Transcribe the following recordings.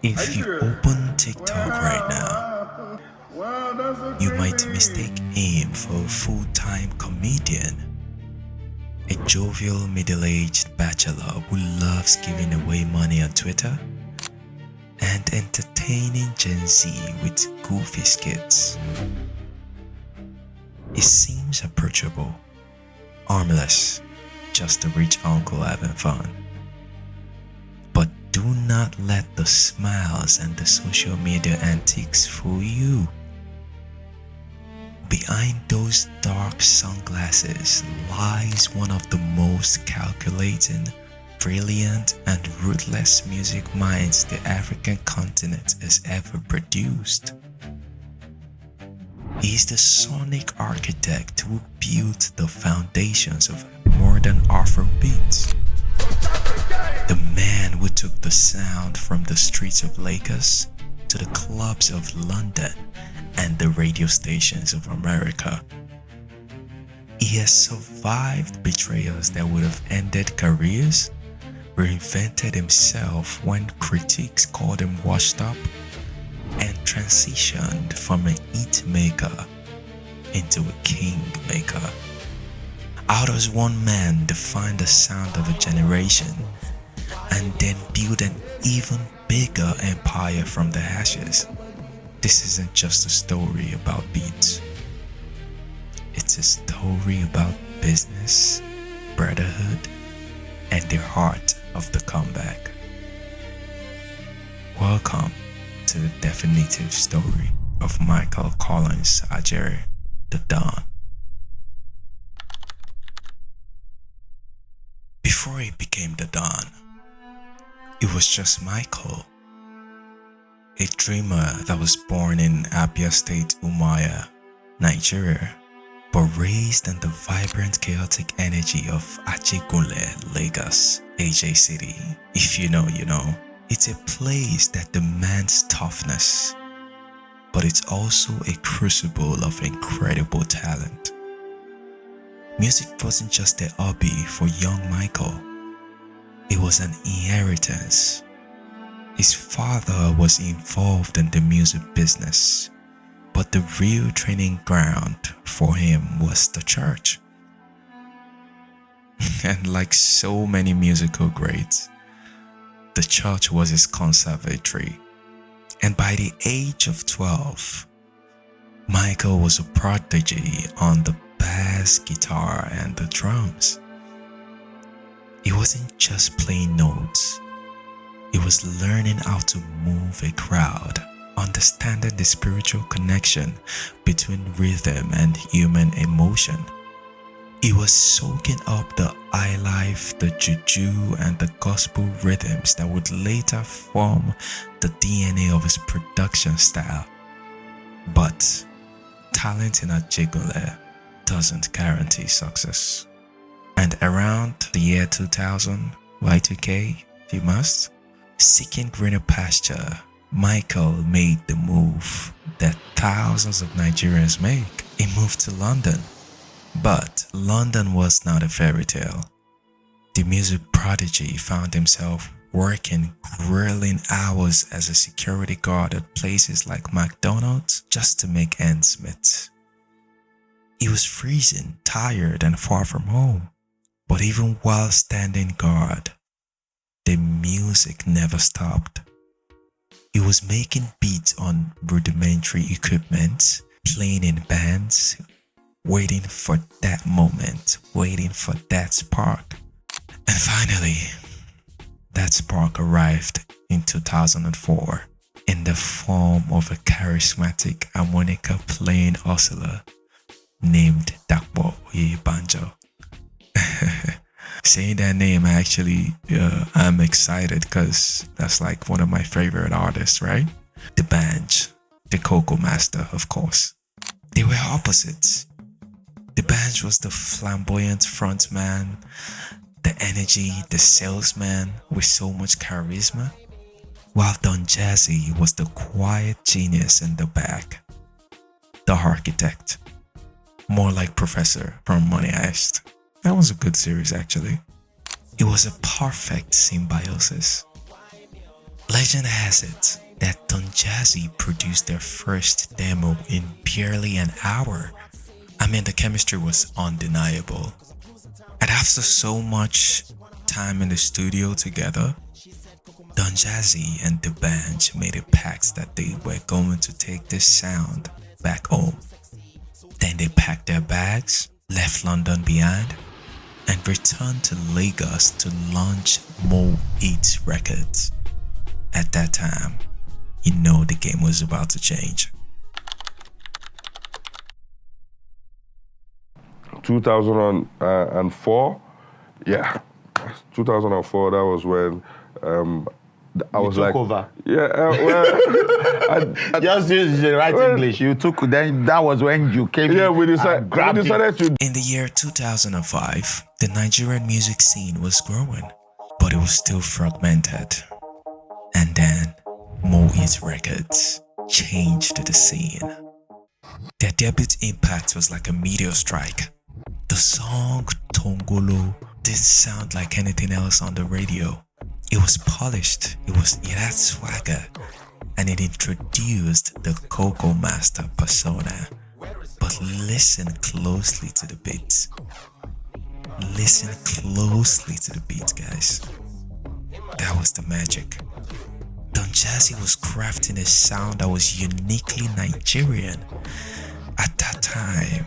If you open TikTok right now, you might mistake him for a full-time comedian, a jovial middle-aged bachelor who loves giving away money on Twitter and entertaining Gen Z with goofy skits. He seems approachable, harmless, just a rich uncle having fun. But do not let the smiles and the social media antics fool you. Behind those dark sunglasses lies one of the most calculating, brilliant, and ruthless music minds the African continent has ever produced. He is the sonic architect who built the foundations of modern Afrobeats. The man who took the sound from the streets of Lagos to the clubs of London and the radio stations of America. He has survived betrayals that would have ended careers, reinvented himself when critics called him washed up, and transitioned from a hit maker into a king maker. How does one man define the sound of a generation and then build an even bigger empire from the ashes? This isn't just a story about beats. It's a story about business, brotherhood, and the heart of the comeback. Welcome to the definitive story of Michael Collins Ajere, the Don. Before he became the Don, it was just Michael, a dreamer that was born in Abia State, Umuahia, Nigeria, but raised in the vibrant, chaotic energy of Ajegunle, Lagos, AJ City. If you know, you know. It's a place that demands toughness, but it's also a crucible of incredible talent. Music wasn't just a hobby for young Michael, it was an inheritance. His father was involved in the music business, but the real training ground for him was the church. And like so many musical greats, the church was his conservatory, and by the age of 12, Michael was a prodigy on the bass, guitar, and the drums. He wasn't just playing notes, he was learning how to move a crowd, understanding the spiritual connection between rhythm and human emotion. He was soaking up the highlife, the juju, and the gospel rhythms that would later form the DNA of his production style. But talent in Ajegunle doesn't guarantee success. And around the year 2000, Y2K, if you must, seeking greener pasture, Michael made the move that thousands of Nigerians make. He moved to London. But London was not a fairy tale. The music prodigy found himself working grueling hours as a security guard at places like McDonald's just to make ends meet. He was freezing, tired, and far from home. But even while standing guard, the music never stopped. He was making beats on rudimentary equipment, playing in bands, waiting for that moment, waiting for that spark. And finally, that spark arrived in 2004 in the form of a charismatic harmonica playing hustler named Dakbo Oyebanjo. Saying that name, I'm excited because that's like one of my favorite artists, right? The Banj, the Coco Master, of course. They were opposites. The Banj was the flamboyant frontman, the energy, the salesman with so much charisma, while Don Jazzy was the quiet genius in the back, the architect, more like Professor from Money Heist. That was a good series actually. It was a perfect symbiosis. Legend has it that Don Jazzy produced their first demo in barely an hour. I mean, the chemistry was undeniable. And after so much time in the studio together, Don Jazzy and the band made a pact that they were going to take this sound back home. Then they packed their bags, left London behind, and returned to Lagos to launch Mo Eats Records. At that time, you know the game was about to change. 2004, yeah, 2004. That was when I was took like, over. yeah, well, Just use the right English. You took, then that was when you came. Yeah, we decided to. In the year 2005, the Nigerian music scene was growing, but it was still fragmented. And then Mo Eats Records changed the scene. Their debut impact was like a meteor strike. The song Tongolo didn't sound like anything else on the radio. It was polished, it had swagger, and it introduced the Coco Master persona. But listen closely to the beats. Listen closely to the beats, guys. That was the magic. Don Jazzy was crafting a sound that was uniquely Nigerian. At that time,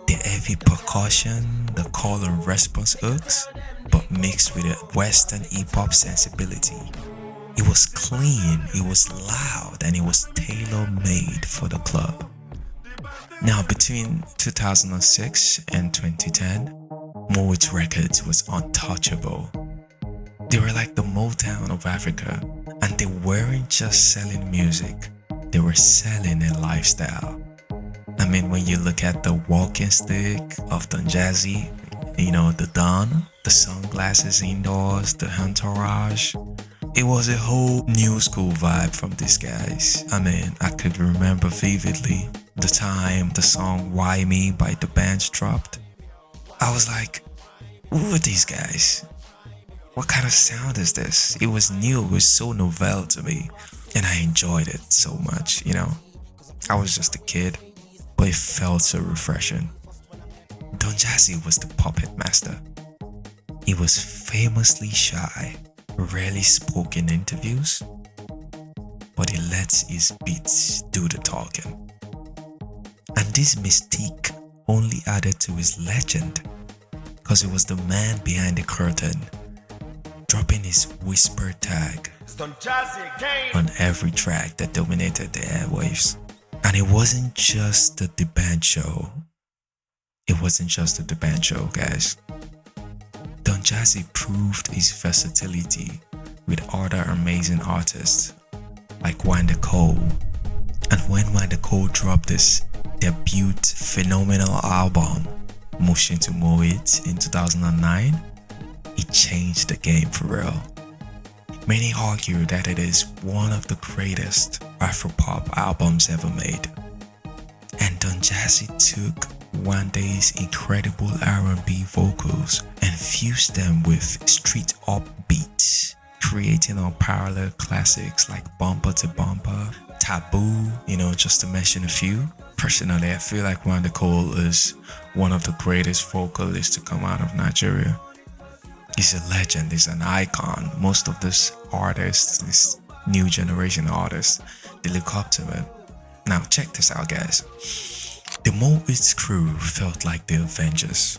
the heavy percussion, the call and response hooks, but mixed with a Western hip-hop sensibility. It was clean, it was loud, and it was tailor-made for the club. Now, between 2006 and 2010, Mo Eats Records was untouchable. They were like the Motown of Africa, and they weren't just selling music, they were selling a lifestyle. I mean, when you look at the walking stick of Don Jazzy, you know, the Don, the sunglasses indoors, the entourage, it was a whole new school vibe from these guys. I mean, I could remember vividly the time the song Why Me by the band dropped. I was like, who are these guys? What kind of sound is this? It was new, it was so novel to me, and I enjoyed it so much, you know. I was just a kid, but it felt so refreshing. Don Jazzy was the puppet master. He was famously shy, rarely spoke in interviews, but he lets his beats do the talking. And this mystique only added to his legend, because he was the man behind the curtain, dropping his whisper tag on every track that dominated the airwaves. And it wasn't just the band show. It wasn't just the band show, guys. Don Jazzy proved his versatility with other amazing artists like Wanda Cole. And when Wanda Cole dropped this debut phenomenal album, Motion to Mo It, in 2009, it changed the game for real. Many argue that it is one of the greatest Afropop albums ever made. And Don Jazzy took Wanda's incredible R&B vocals and fused them with street up beats, creating unparalleled classics like Bumper to Bumper, Taboo, you know, just to mention a few. Personally, I feel like Wanda Cole is one of the greatest vocalists to come out of Nigeria. He's a legend, he's an icon. Most of these artists, these new generation artists, they look up to him. Now check this out, guys. The Mo Eats crew felt like the Avengers.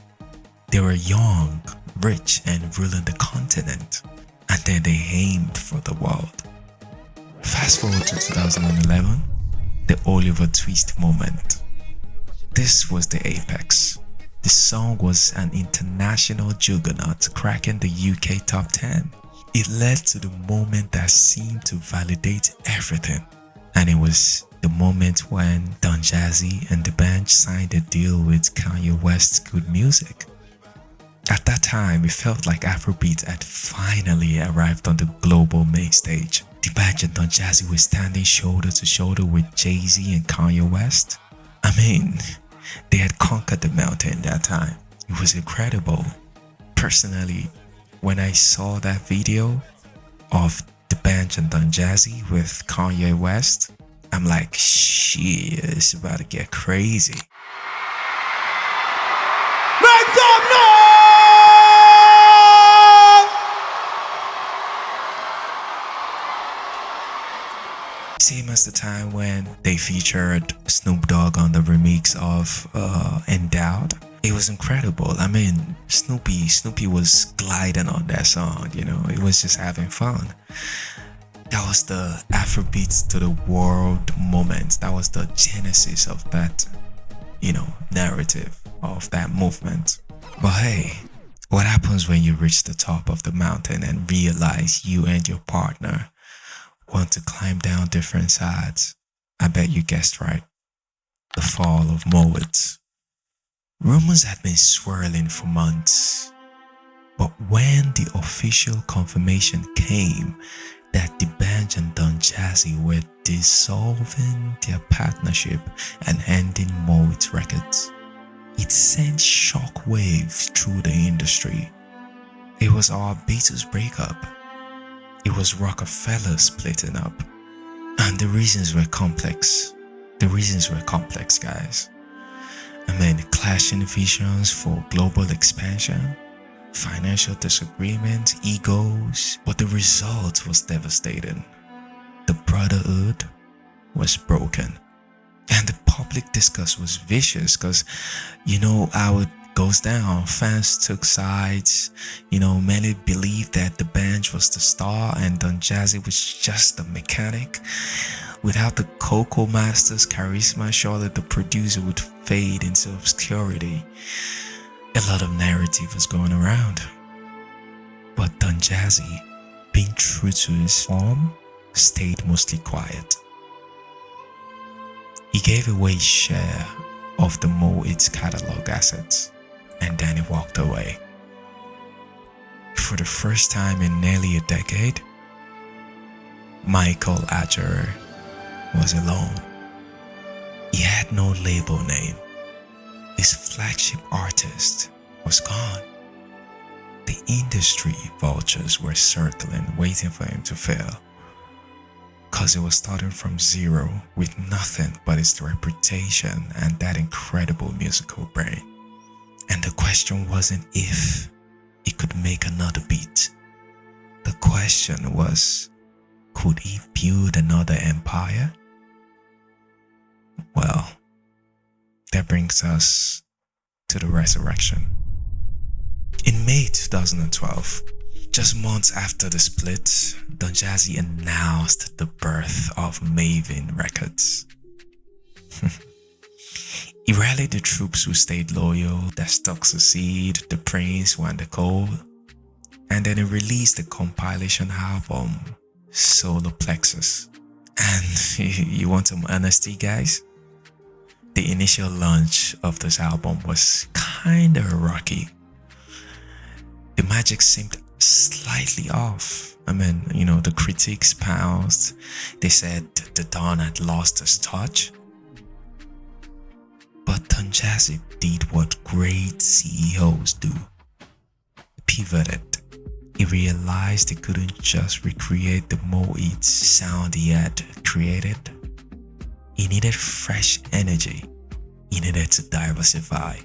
They were young, rich, and ruling the continent, and then they aimed for the world. Fast forward to 2011, the Oliver Twist moment. This was the apex. The song was an international juggernaut, cracking the UK top 10. It led to the moment that seemed to validate everything, and it was the moment when Don Jazzy and the band signed a deal with Kanye West's Good Music. At that time, it felt like Afrobeat had finally arrived on the global main stage. The band and Don Jazzy were standing shoulder to shoulder with Jay-Z and Kanye West. I mean, they had conquered the mountain that time. It was incredible. Personally, when I saw that video of The Bench and Don Jazzy with Kanye West. I'm like, shit, it's about to get crazy. Make some noise! Same as the time when they featured Snoop Dogg on the remix of Endowed. It was incredible. I mean, Snoopy was gliding on that song, you know, it was just having fun. That was the Afrobeats to the world moment. That was the genesis of that, you know, narrative of that movement. But hey, what happens when you reach the top of the mountain and realize you and your partner want to climb down different sides? I bet you guessed right. The fall of Moet. Rumors had been swirling for months, but when the official confirmation came that the Bench and Don Jazzy were dissolving their partnership and ending Moet Records, it sent shockwaves through the industry. It was our Beatles breakup. It was Rockefeller splitting up. And the reasons were complex. Guys. I mean, clashing visions for global expansion, financial disagreements, egos, but the result was devastating. The brotherhood was broken. And the public discourse was vicious because, you know, how it goes down. Fans took sides. You know, many believed that the Bench was the star and Don Jazzy was just the mechanic. Without the Coco Master's charisma, surely the producer would fade into obscurity. A lot of narrative was going around. But Don Jazzy, being true to his form, stayed mostly quiet. He gave away his share of the Moet's catalog assets, and then he walked away. For the first time in nearly a decade, Michael Adger was alone. He had no label name. His flagship artist was gone. The industry vultures were circling, waiting for him to fail. Cause he was starting from zero with nothing but his reputation and that incredible musical brain. And the question wasn't if he could make another beat. The question was, could he build another empire? Well, that brings us to the resurrection. In May 2012, just months after the split, Don Jazzy announced the birth of Mavin Records. He rallied the troops who stayed loyal, that stuck succeed, the Prince won the coal, and then he released the compilation album, Solar Plexus. And you want some honesty, guys? The initial launch of this album was kinda rocky. The magic seemed slightly off. I mean, you know, the critics pounced. They said the Don had lost his touch. But Don Jazzy did what great CEOs do. He pivoted. He realized he couldn't just recreate the Moet's sound he had created. He needed fresh energy. He needed to diversify.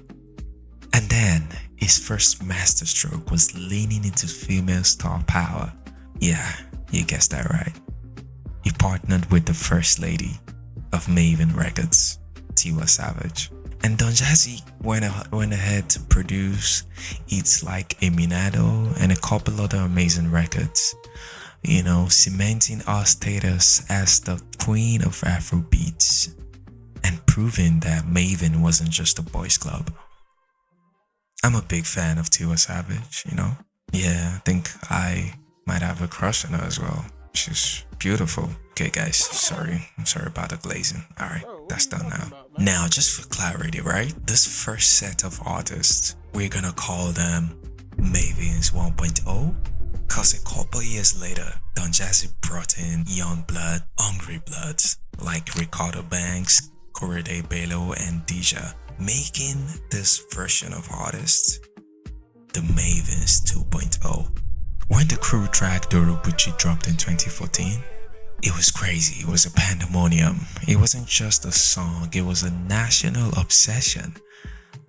And then his first masterstroke was leaning into female star power. Yeah, you guessed that right. He partnered with the first lady of Mavin Records, Tiwa Savage. And Don Jazzy went ahead to produce hits like Eminado and a couple other amazing records, you know, cementing our status as the queen of Afrobeats and proving that Mavin wasn't just a boys club. I'm a big fan of Tiwa Savage, you know. Yeah, I think I might have a crush on her as well. She's beautiful. Okay guys, I'm sorry about the glazing. Alright, that's done now. Now, just for clarity, right? This first set of artists, we're gonna call them Mavins 1.0. Cause a couple years later, Don Jazzy brought in young blood, hungry bloods like Ricardo Banks, Korede Bello, and Deja, making this version of artists the Mavins 2.0. When the crew track Dorobuchi dropped in 2014, it was crazy. It was a pandemonium. It wasn't just a song, it was a national obsession.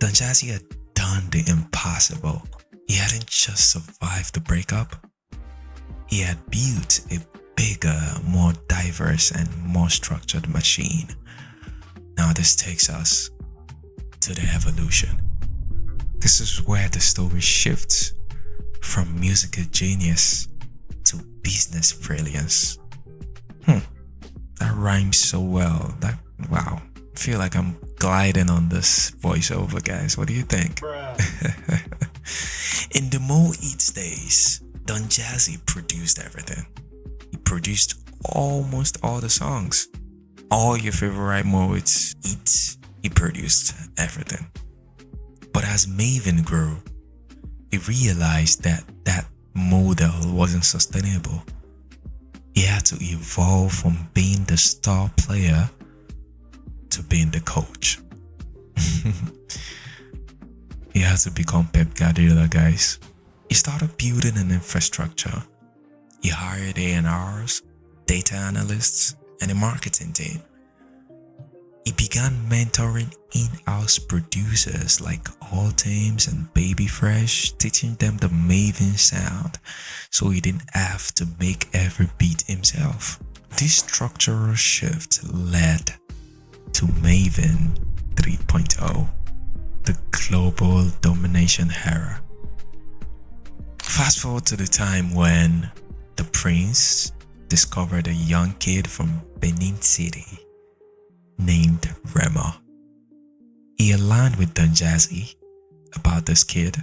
Don Jazzy had done the impossible. He hadn't just survived the breakup, he had built a bigger, more diverse, and more structured machine. Now this takes us to the evolution. This is where the story shifts from musical genius to business brilliance. That rhymes so well. Wow. I feel like I'm gliding on this voiceover, guys. What do you think? In the Mo Eats days, Don Jazzy produced everything. He produced almost all the songs. All your favorite Mo Eats, he produced everything. But as Mavin grew, he realized that that model wasn't sustainable. He had to evolve from being the star player to being the coach. He had to become Pep Guardiola, guys. He started building an infrastructure. He hired A&Rs, data analysts, and a marketing team. He began mentoring in-house producers like All Teams and Baby Fresh, teaching them the Mavin sound so he didn't have to make every beat himself. This structural shift led to Mavin 3.0, the global domination era. Fast forward to the time when the Prince discovered a young kid from Benin City named Rema. He aligned with Don Jazzy about this kid,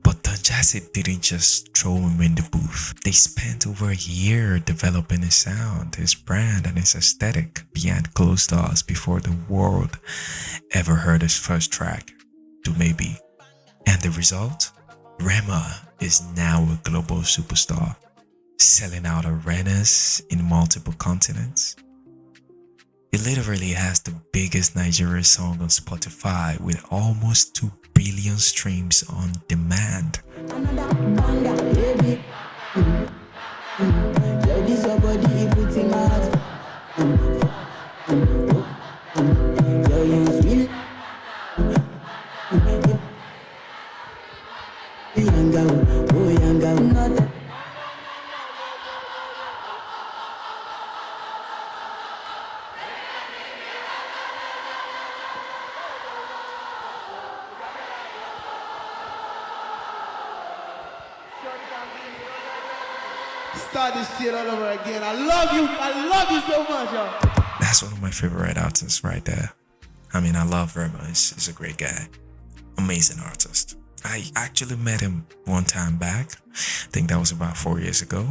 but Don Jazzy didn't just throw him in the booth. They spent over a year developing his sound, his brand, and his aesthetic behind closed doors before the world ever heard his first track, Do Maybe. And the result? Rema is now a global superstar, selling out arenas in multiple continents. He literally has the biggest Nigerian song on Spotify with almost 2 billion streams on demand. Start this shit all over again. I love you so much, y'all. That's one of my favorite artists right there. I mean, I love Rema. He's a great guy. Amazing artist. I actually met him one time back. I think that was about 4 years ago.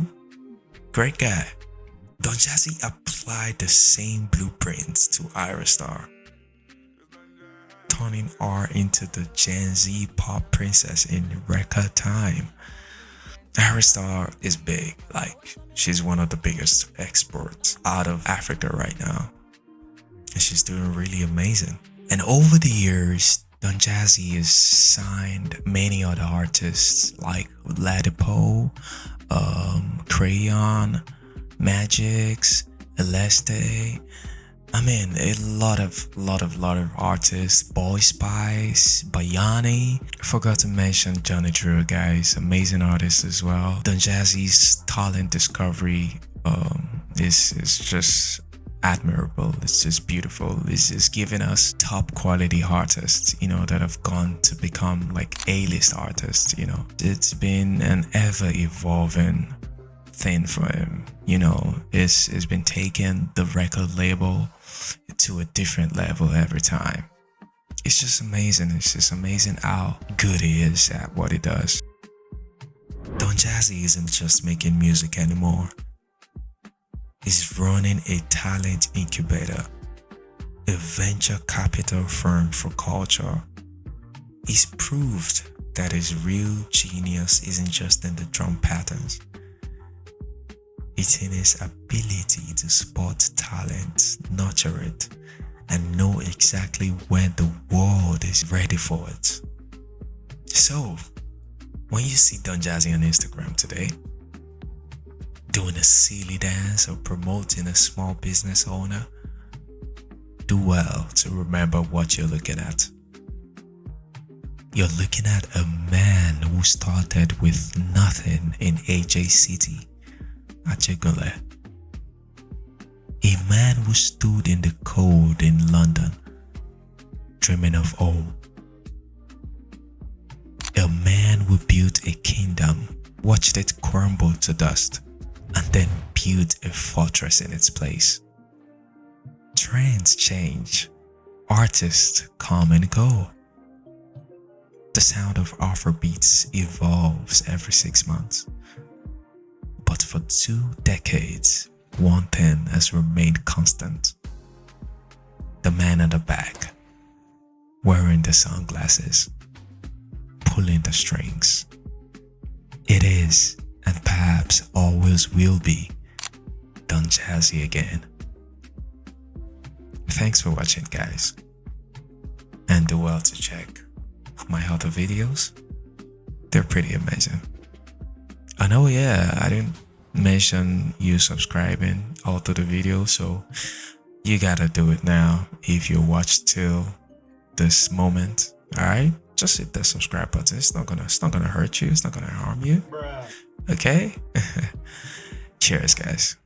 Great guy. Don Jazzy applied the same blueprints to Iristar, turning R into the Gen Z pop princess in record time. Iristar is big, like she's one of the biggest exports out of Africa right now. And she's doing really amazing. And over the years, Don Jazzy has signed many other artists like Ladipo, Crayon, Magix, Eleste. I mean, a lot of artists. Boy Spice, Bayani. I forgot to mention Johnny Drew, guys. Amazing artist as well. Don Jazzy's talent discovery is just admirable. It's just beautiful. It's just giving us top quality artists, that have gone to become like A-list artists, It's been an ever evolving thing for him. It's been taking the record label to a different level every time. It's just amazing. It's just amazing how good he is at what he does. Don Jazzy isn't just making music anymore. He's running a talent incubator, a venture capital firm for culture. He's proved that his real genius isn't just in the drum patterns. It's in his ability to spot talent, nurture it, and know exactly when the world is ready for it. So, when you see Don Jazzy on Instagram today, doing a silly dance, or promoting a small business owner, do well to remember what you're looking at. You're looking at a man who started with nothing in AJ City, Achegule. A man who stood in the cold in London, dreaming of home. A man who built a kingdom, watched it crumble to dust, and then built a fortress in its place. Trends change, artists come and go. The sound of Afrobeats evolves every 6 months. But for 2 decades, one thing has remained constant. The man at the back, wearing the sunglasses, pulling the strings. It is, and perhaps always will be, Don Jazzy again. Thanks for watching, guys. And do well to check my other videos. They're pretty amazing. I know, yeah, I didn't mention you subscribing all to the video, so you gotta do it now if you watched till this moment. Alright? Just hit that subscribe button. It's not gonna hurt you, it's not gonna harm you. Okay? Cheers, guys.